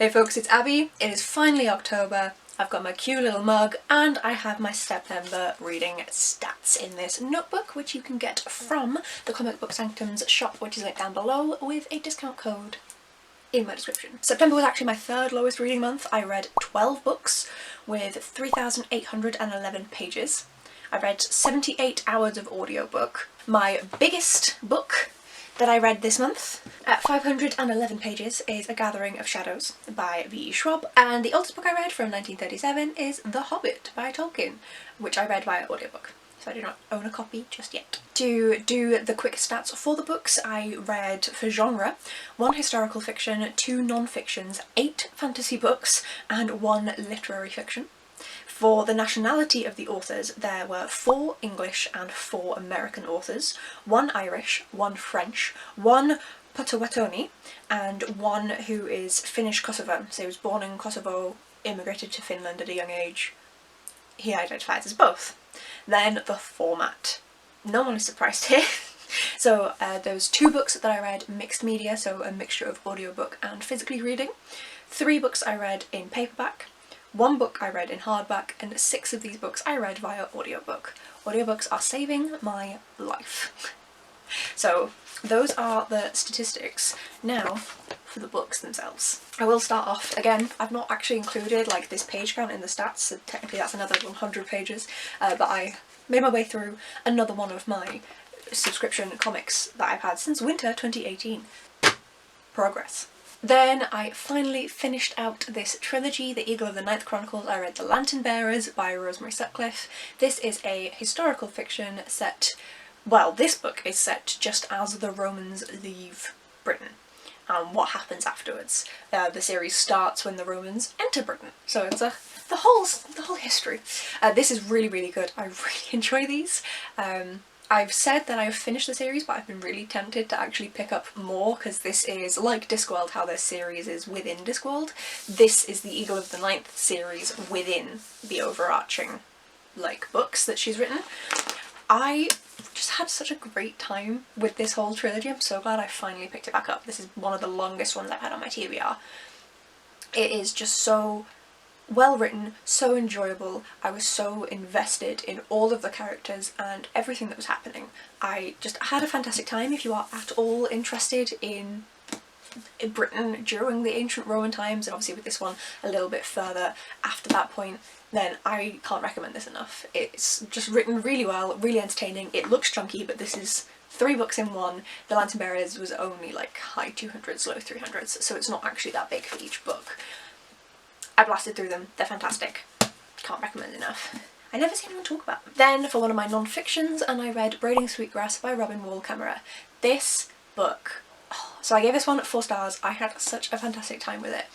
Hey folks, it's Abby. It is finally October. I've got my cute little mug and I have my September reading stats in this notebook, which you can get from the Comic Book Sanctum's shop, which is linked down below with a discount code in my description. September was actually my third lowest reading month. I read 12 books with 3,811 pages. I read 78 hours of audiobook. My biggest book that I read this month, at 511 pages, is A Gathering of Shadows by V. Schwab, and the oldest book I read from 1937 is The Hobbit by Tolkien, which I read via audiobook, so I do not own a copy just yet. To do the quick stats for the books, I read, for genre, 1 historical fiction, 2 non-fictions, 8 fantasy books, and 1 literary fiction. For the nationality of the authors, there were 4 English and 4 American authors, 1 Irish, 1 French, 1 Potawatomi, and 1 who is Finnish Kosovan. So he was born in Kosovo, immigrated to Finland at a young age. He identifies as both. Then the format. No one is surprised here. So those 2 books that I read mixed media, so a mixture of audiobook and physically reading. 3 books I read in paperback. 1 book I read in hardback, and 6 of these books I read via audiobook. Audiobooks are saving my life. So those are the statistics. Now for the books themselves. I will start off, again, I've not actually included like this page count in the stats, so technically that's another 100 pages, but I made my way through another one of my subscription comics that I've had since winter 2018. Progress. Then I finally finished out this trilogy, The Eagle of the Ninth Chronicles. I read The Lantern Bearers by Rosemary Sutcliffe. This is a historical fiction set, well, this book is set just as the Romans leave Britain and what happens afterwards. The series starts when the Romans enter Britain, so it's the whole history. This is really, really good. I really enjoy these. I've said that I've finished the series, but I've been really tempted to actually pick up more, because this is like Discworld, how this series is within Discworld. This is the Eagle of the Ninth series within the overarching, like, books that she's written. I just had such a great time with this whole trilogy. I'm so glad I finally picked it back up. This is one of the longest ones I've had on my TBR. It is just so well written, so enjoyable. I was so invested in all of the characters and everything that was happening. I just had a fantastic time. If you are at all interested in Britain during the ancient Roman times, and obviously with this one a little bit further after that point, then I can't recommend this enough. It's just written really well, really entertaining. It looks chunky, but this is 3 books in one. The Lantern Bearers was only like high 200s, low 300s, so it's not actually that big for each book. I blasted through them, they're fantastic. Can't recommend enough. I never see anyone talk about them. Then for one of my non-fictions, and I read Braiding Sweetgrass by Robin Wall Kammerer. This book, so I gave this one 4 stars. I had such a fantastic time with it.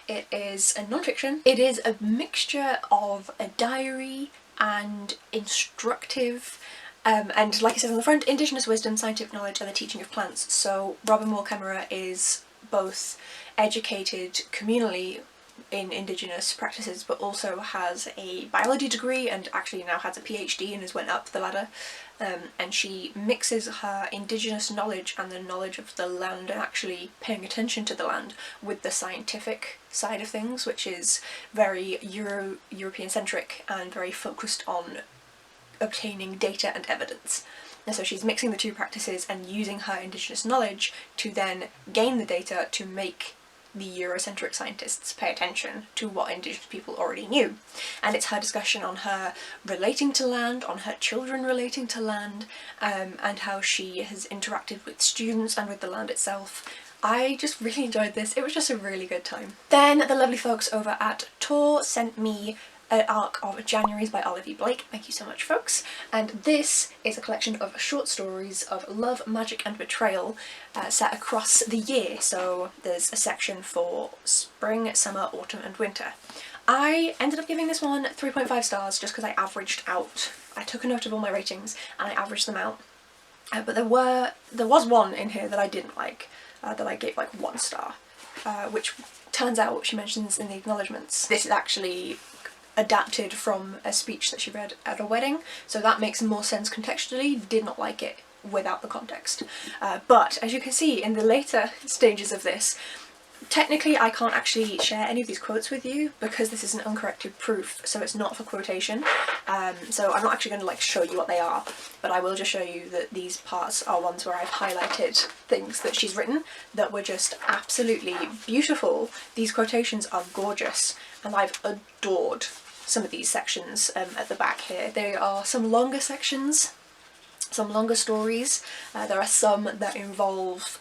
It is a non-fiction. It is a mixture of a diary and instructive, and like I said on the front, Indigenous wisdom, scientific knowledge and the teaching of plants. So Robin Wall Kammerer is both educated communally in Indigenous practices, but also has a biology degree and actually now has a PhD and has went up the ladder, and she mixes her Indigenous knowledge and the knowledge of the land and actually paying attention to the land with the scientific side of things, which is very European centric and very focused on obtaining data and evidence. And so she's mixing the 2 practices and using her Indigenous knowledge to then gain the data to make the Eurocentric scientists pay attention to what Indigenous people already knew. And it's her discussion on her relating to land, on her children relating to land, and how she has interacted with students and with the land itself. I just really enjoyed this. It was just a really good time. Then the lovely folks over at Tor sent me an arc of Januaries by Olivia Blake. Thank you so much, folks. And this is a collection of short stories of love, magic and betrayal set across the year. So there's a section for spring, summer, autumn and winter. I ended up giving this one 3.5 stars just because I averaged out. I took a note of all my ratings and I averaged them out. But there was one in here that I didn't like, that I gave like 1 star, which turns out she mentions in the acknowledgements. This is actually adapted from a speech that she read at a wedding, so that makes more sense contextually. Did not like it without the context. But as you can see in the later stages of this, Technically I can't actually share any of these quotes with you because this is an uncorrected proof, so it's not for quotation. So I'm not actually going to like show you what they are, but I will just show you that these parts are ones where I've highlighted things that she's written that were just absolutely beautiful. These quotations are gorgeous and I've adored some of these sections at the back here. There are some longer sections, some longer stories. There are some that involve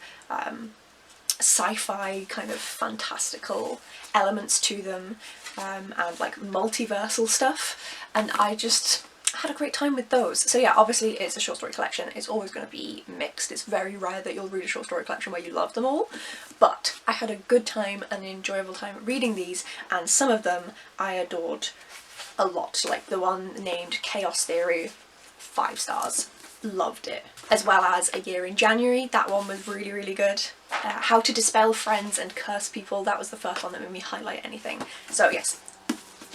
sci-fi kind of fantastical elements to them, and like multiversal stuff, and I just had a great time with those. So yeah, obviously it's a short story collection, it's always going to be mixed. It's very rare that you'll read a short story collection where you love them all, but I had a good time and an enjoyable time reading these, and some of them I adored a lot, like the one named Chaos Theory, 5 stars. Loved it. As well as A Year in January, that one was really, really good. How to Dispel Friends and Curse People, that was the first one that made me highlight anything. So yes,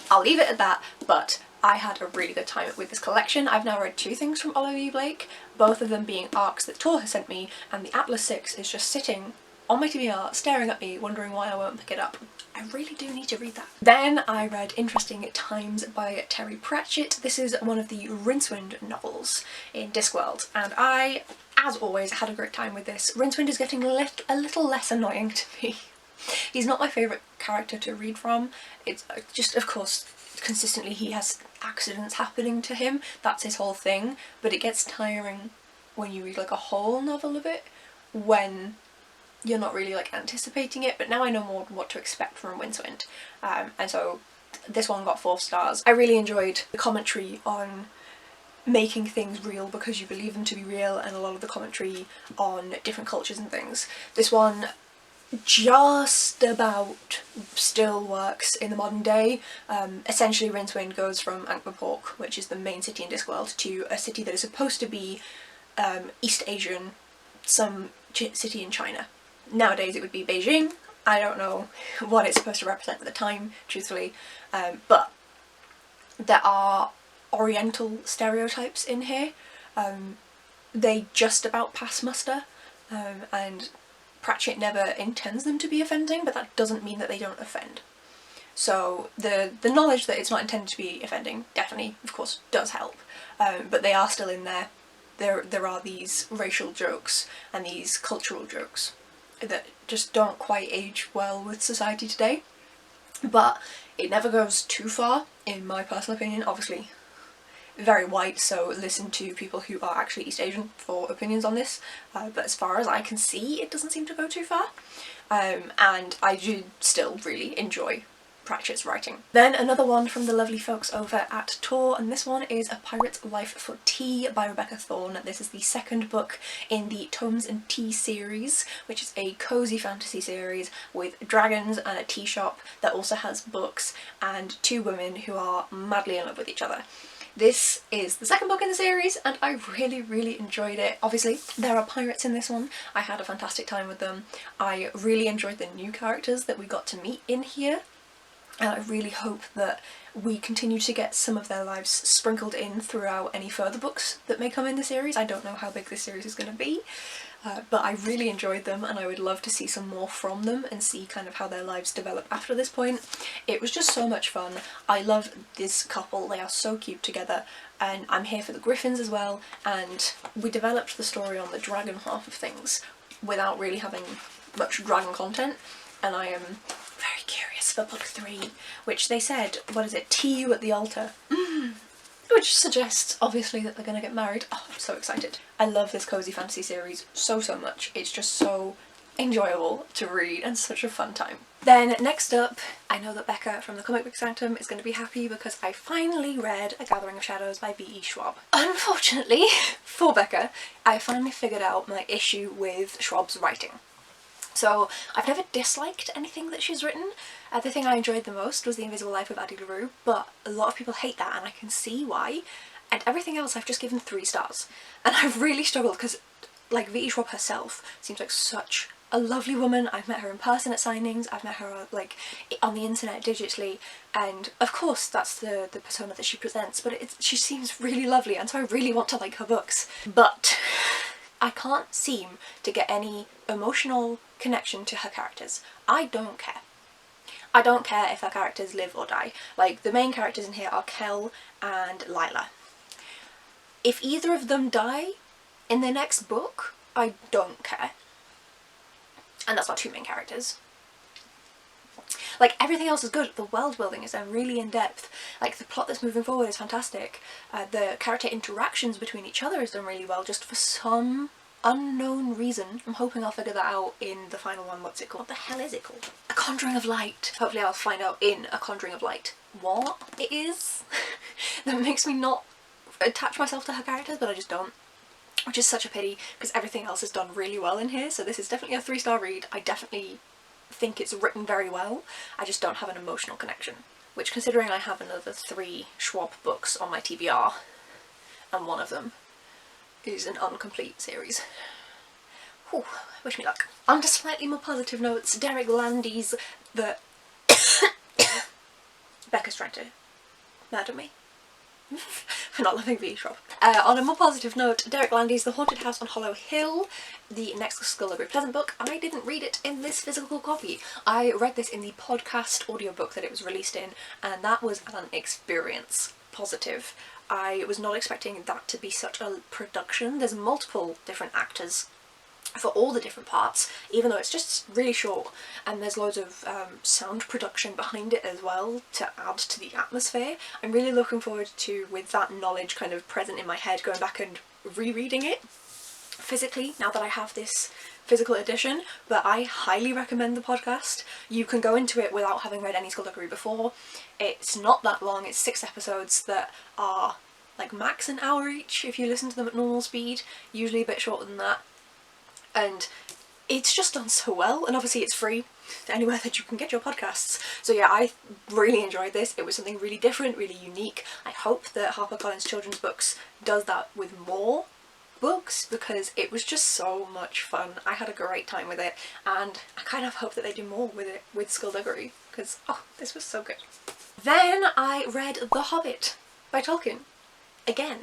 I'll leave it at that, but I had a really good time with this collection. I've now read 2 things from Oliver E. Blake, both of them being arcs that Tor has sent me, and the Atlas 6 is just sitting on my TBR, staring at me, wondering why I won't pick it up. I really do need to read that. Then I read Interesting Times by Terry Pratchett. This is one of the Rincewind novels in Discworld, and I, as always, had a great time with this. Rincewind is getting a little less annoying to me. He's not my favourite character to read from. It's just, of course, consistently he has accidents happening to him. That's his whole thing, but it gets tiring when you read like a whole novel of it, when you're not really like anticipating it. But now I know more what to expect from Rincewind, and so this one got 4 stars. I really enjoyed the commentary on making things real because you believe them to be real, and a lot of the commentary on different cultures and things. This one just about still works in the modern day. Essentially Rincewind goes from Ankh-Morpork, which is the main city in Discworld, to a city that is supposed to be East Asian, some city in China. Nowadays it would be Beijing. I don't know what it's supposed to represent at the time, truthfully, but there are Oriental stereotypes in here. They just about pass muster, and Pratchett never intends them to be offending, but that doesn't mean that they don't offend. So the knowledge that it's not intended to be offending definitely, of course, does help, but they are still in there. There are these racial jokes and these cultural jokes that just don't quite age well with society today, but it never goes too far, in my personal opinion. Obviously very white, so listen to people who are actually East Asian for opinions on this, but as far as I can see it doesn't seem to go too far, and I do still really enjoy Pratchett's writing. Then another one from the lovely folks over at Tor, and this one is A Pirate's Life for Tea by Rebecca Thorne. This is the 2nd book in the Tomes and Tea series, which is a cozy fantasy series with dragons and a tea shop that also has books and 2 women who are madly in love with each other. This is the 2nd book in the series and I really, really enjoyed it. Obviously there are pirates in this one. I had a fantastic time with them. I really enjoyed the new characters that we got to meet in here, and I really hope that we continue to get some of their lives sprinkled in throughout any further books that may come in the series. I don't know how big this series is going to be, but I really enjoyed them and I would love to see some more from them and see kind of how their lives develop after this point. It was just so much fun. I love this couple, they are so cute together, and I'm here for the griffins as well, and we developed the story on the dragon half of things without really having much dragon content, and I am very curious for book 3, which they said, what is it, tea you at the altar, which suggests obviously that they're gonna get married. Oh, I'm so excited. I love this cozy fantasy series so much. It's just so enjoyable to read and such a fun time. Then next up, I know that Becca from the Comic Book Sanctum is going to be happy because I finally read A Gathering of Shadows by B.E. Schwab. Unfortunately for Becca, I finally figured out my issue with Schwab's writing. So I've never disliked anything that she's written. The thing I enjoyed the most was The Invisible Life of Addie LaRue, but a lot of people hate that and I can see why. And everything else I've just given 3 stars. And I've really struggled because, like, V.E. Schwab herself seems like such a lovely woman. I've met her in person at signings, I've met her like on the internet digitally, and of course that's the persona that she presents, but she seems really lovely and so I really want to like her books. But I can't seem to get any emotional connection to her characters. I don't care. I don't care if her characters live or die. Like, the main characters in here are Kel and Lila. If either of them die in the next book, I don't care. And that's our two main characters. Like, everything else is good. The world building is really in depth. Like, the plot that's moving forward is fantastic. The character interactions between each other is done really well, just for some unknown reason. I'm hoping I'll figure that out in the final one. What's it called? What the hell is it called? A Conjuring of Light. Hopefully I'll find out in A Conjuring of Light what it is that makes me not attach myself to her characters, but I just don't. Which is such a pity, because everything else is done really well in here, so this is definitely a 3-star read. I definitely think it's written very well. I just don't have an emotional connection. Which, considering I have another 3 Schwab books on my TBR, and one of them is an incomplete series. Whew, wish me luck. On to slightly more positive notes, Derek Landy's The... Becca's trying to murder me for not loving V Schwab. On a more positive note, Derek Landy's The Haunted House on Hollow Hill, the next Skullduggery Pleasant book. I didn't read it in this physical copy. I read this in the podcast audiobook that it was released in, and that was an experience. Positive. I was not expecting that to be such a production. There's multiple different actors for all the different parts, even though it's just really short, and there's loads of sound production behind it as well to add to the atmosphere. I'm really looking forward to, with that knowledge kind of present in my head, going back and rereading it physically now that I have this physical edition. But I highly recommend the podcast. You can go into it without having read any Skullduggery before. It's not that long, it's 6 episodes that are like max an hour each if you listen to them at normal speed, usually a bit shorter than that. And it's just done so well, and obviously it's free anywhere that you can get your podcasts. So yeah, I really enjoyed this. It was something really different, really unique. I hope that HarperCollins Children's Books does that with more books, because it was just so much fun. I had a great time with it, and I kind of hope that they do more with it with Skullduggery, because oh, this was so good. Then I read The Hobbit by Tolkien, again,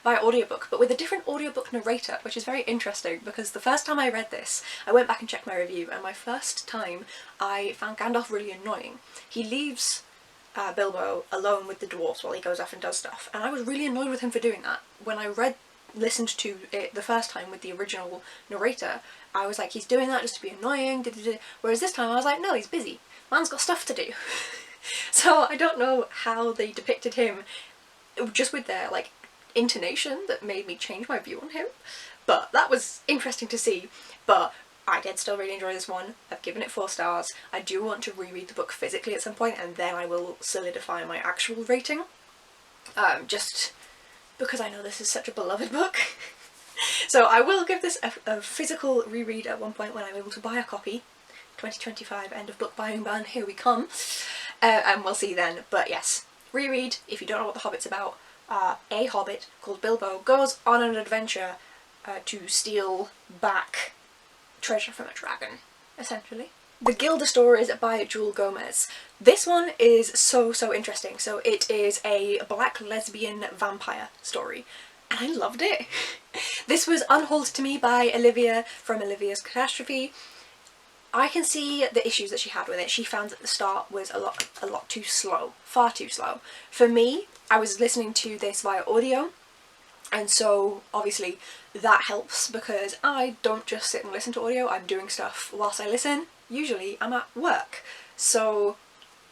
via audiobook, but with a different audiobook narrator, which is very interesting, because the first time I read this, I went back and checked my review, and my first time I found Gandalf really annoying. He leaves Bilbo alone with the dwarves while he goes off and does stuff, and I was really annoyed with him for doing that. When I listened to it the first time with the original narrator, I was like, he's doing that just to be annoying, whereas this time I was like, no, he's busy. Man's got stuff to do. So I don't know how they depicted him, just with their like intonation, that made me change my view on him, but that was interesting to see. But I did still really enjoy this one. I've given it 4 stars. I do want to reread the book physically at some point, and then I will solidify my actual rating, just because I know this is such a beloved book. So I will give this a physical reread at one point when I'm able to buy a copy. 2025 end of book buying ban, here we come, and we'll see then. But yes, reread if you don't know what The Hobbit's about. A hobbit called Bilbo goes on an adventure to steal back treasure from a dragon, essentially. The Gilda stories by Jewel Gomez. This one is so interesting. So it is a black lesbian vampire story, and I loved it. This was unhauled to me by Olivia from Olivia's Catastrophe. I can see the issues that she had with it. She found that the start was a lot too slow, far too slow. For me, I was listening to this via audio, and so obviously that helps, because I don't just sit and listen to audio, I'm doing stuff whilst I listen. Usually I'm at work, so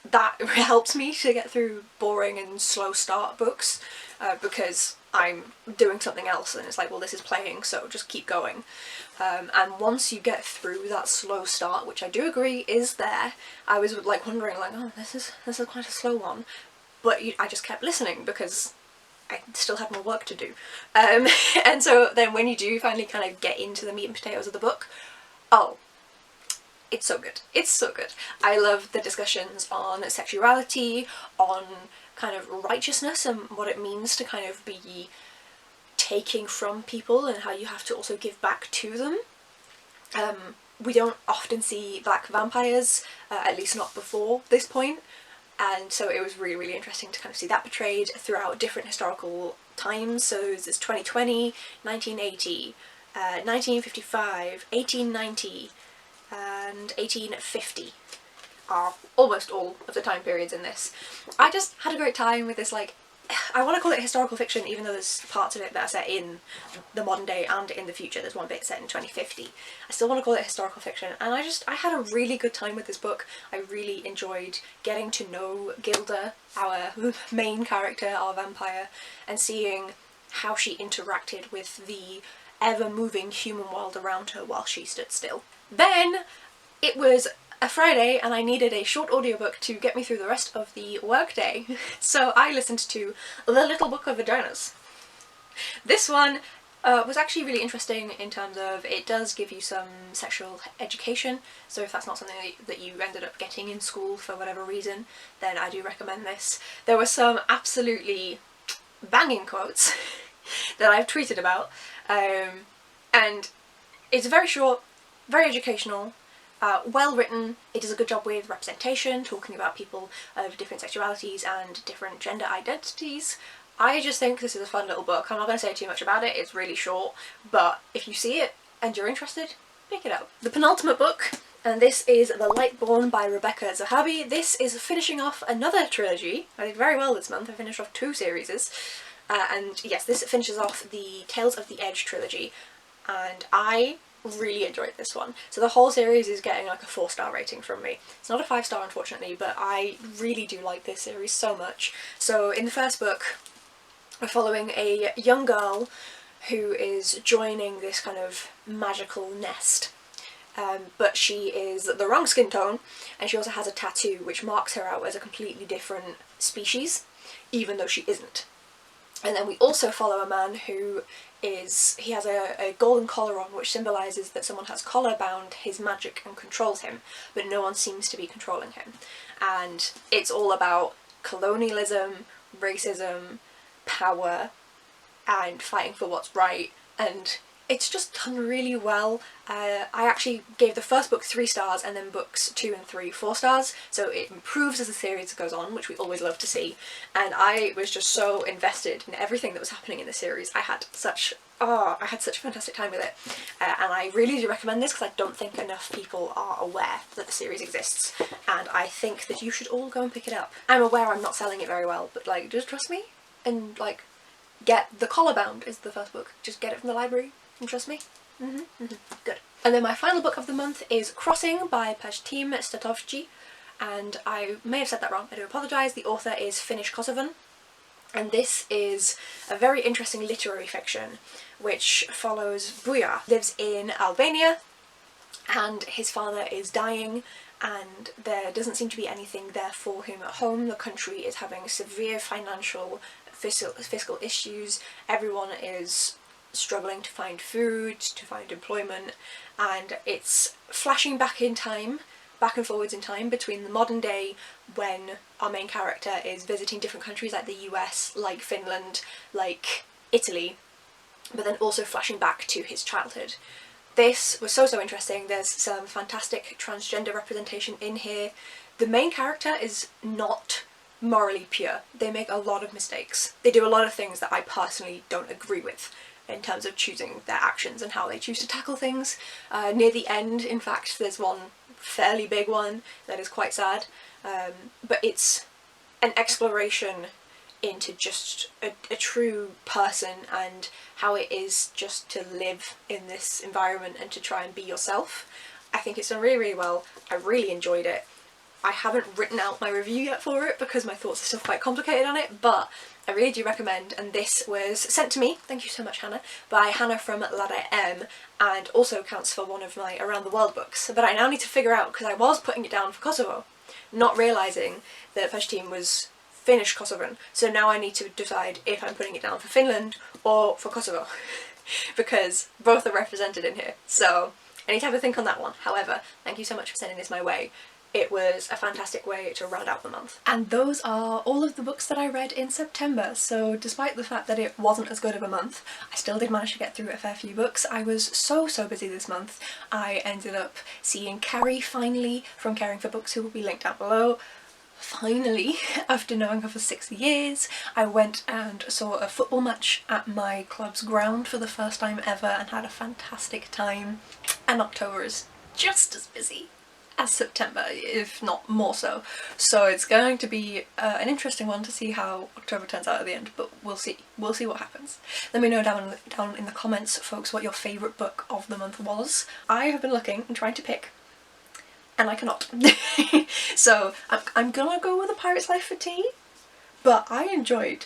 that helps me to get through boring and slow start books, because I'm doing something else and it's like, well, this is playing, so just keep going. And once you get through that slow start, which I do agree is there, I was like wondering like, oh, this is quite a slow one, but I just kept listening because I still had more work to do. And so then when you do finally kind of get into the meat and potatoes of the book, oh, it's so good. It's so good. I love the discussions on sexuality, on kind of righteousness and what it means to kind of be taking from people and how you have to also give back to them. We don't often see black vampires, at least not before this point, and so it was really interesting to kind of see that portrayed throughout different historical times. So there's 2020, 1980, 1955, 1890 and 1850 are almost all of the time periods in this. I just had a great time with this, like, I want to call it historical fiction even though there's parts of it that are set in the modern day and in the future. There's one bit set in 2050. I still want to call it historical fiction, and I had a really good time with this book. I really enjoyed getting to know Gilda, our main character, our vampire, and seeing how she interacted with the ever-moving human world around her while she stood still. Then it was a Friday and I needed a short audiobook to get me through the rest of the workday, so I listened to The Little Book of Vagïnas. This one was actually really interesting in terms of it does give you some sexual education, so if that's not something that you ended up getting in school for whatever reason, then I do recommend this. There were some absolutely banging quotes that I've tweeted about, and it's very short, very educational, well written. It does a good job with representation, talking about people of different sexualities and different gender identities. I just think this is a fun little book. I'm not going to say too much about it, it's really short, but if you see it and you're interested, pick it up. The penultimate book, and this is The Lightborn by Rebecca Zahabi. This is finishing off another trilogy. I did very well this month, I finished off 2 series. And yes, this finishes off the Tales of the Edge trilogy, and I really enjoyed this one. So the whole series is getting like a 4-star rating from me. It's not a 5-star unfortunately, but I really do like this series so much. So in the first book, we're following a young girl who is joining this kind of magical nest. But she is the wrong skin tone, and she also has a tattoo which marks her out as a completely different species, even though she isn't. And then we also follow a man who he has a golden collar on, which symbolises that someone has collar bound his magic and controls him, but no one seems to be controlling him. And it's all about colonialism, racism, power, and fighting for what's right, and it's just done really well. I actually gave the first book 3 stars, and then books 2 and 3 4 stars, so it improves as the series goes on, which we always love to see, and I was just so invested in everything that was happening in the series. I had such a fantastic time with it, and I really do recommend this because I don't think enough people are aware that the series exists, and I think that you should all go and pick it up. I'm aware I'm not selling it very well, but like, just trust me, and like, get The Collar Bound is the first book. Just get it from the library and trust me. Good. And then my final book of the month is Crossing by Pellinor, and I may have said that wrong, I do apologise. The author is Finnish Kosovan, and this is a very interesting literary fiction which follows Buja. Lives in Albania, and his father is dying, and there doesn't seem to be anything there for him at home. The country is having severe financial fiscal issues. Everyone is struggling to find food, to find employment, and it's flashing back in time, back and forwards in time, between the modern day when our main character is visiting different countries like the US, like Finland, like Italy, but then also flashing back to his childhood. This was so interesting. There's some fantastic transgender representation in here. The main character is not morally pure. They make a lot of mistakes. They do a lot of things that I personally don't agree with in terms of choosing their actions and how they choose to tackle things. Near the end, in fact, there's one fairly big one that is quite sad, but it's an exploration into just a true person and how it is just to live in this environment and to try and be yourself. I think it's done really well. I really enjoyed it. I haven't written out my review yet for it because my thoughts are still quite complicated on it, but I really do recommend, and this was sent to me, thank you so much Hannah, by Hannah from Ladder M, and also counts for one of my Around the World books. But I now need to figure out, because I was putting it down for Kosovo, not realising that Pellinor was Finnish Kosovan, so now I need to decide if I'm putting it down for Finland or for Kosovo, because both are represented in here, so I need to have a think on that one. However, thank you so much for sending this my way. It was a fantastic way to round out the month. And those are all of the books that I read in September, so despite the fact that it wasn't as good of a month, I still did manage to get through a fair few books. I was so busy this month. I ended up seeing Carrie finally from Caring for Books, who will be linked down below. finally, after knowing her for 6 years, I went and saw a football match at my club's ground for the first time ever and had a fantastic time. And October is just as busy as September, if not more so. So it's going to be an interesting one to see how October turns out at the end, but we'll see. We'll see what happens. Let me know down in the comments, folks, what your favourite book of the month was. I have been looking and trying to pick, and I cannot. So I'm gonna go with A Pirate's Life for Tea, but I enjoyed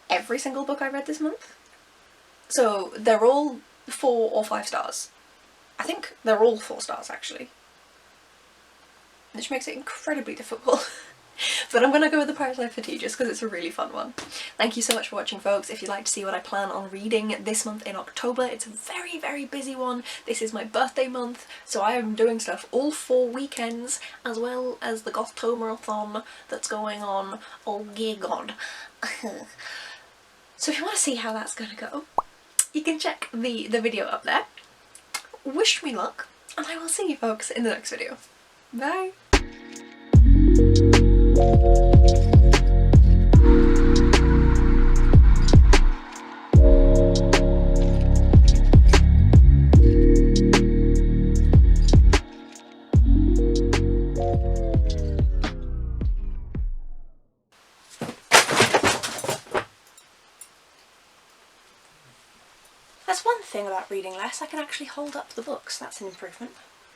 every single book I read this month. So they're all 4 or 5 stars. I think they're all 4 stars actually, which makes it incredibly difficult. But I'm gonna go with The Pirate's Life for Tea just because it's a really fun one. Thank you so much for watching, folks. If you'd like to see what I plan on reading this month in October, it's a very, very busy one. This is my birthday month, so I am doing stuff all 4 weekends, as well as the Gothtomerathon that's going on. Oh, dear God. So if you want to see how that's gonna go, you can check the video up there. Wish me luck, and I will see you folks in the next video. Bye! That's one thing about reading less, I can actually hold up the books. That's an improvement.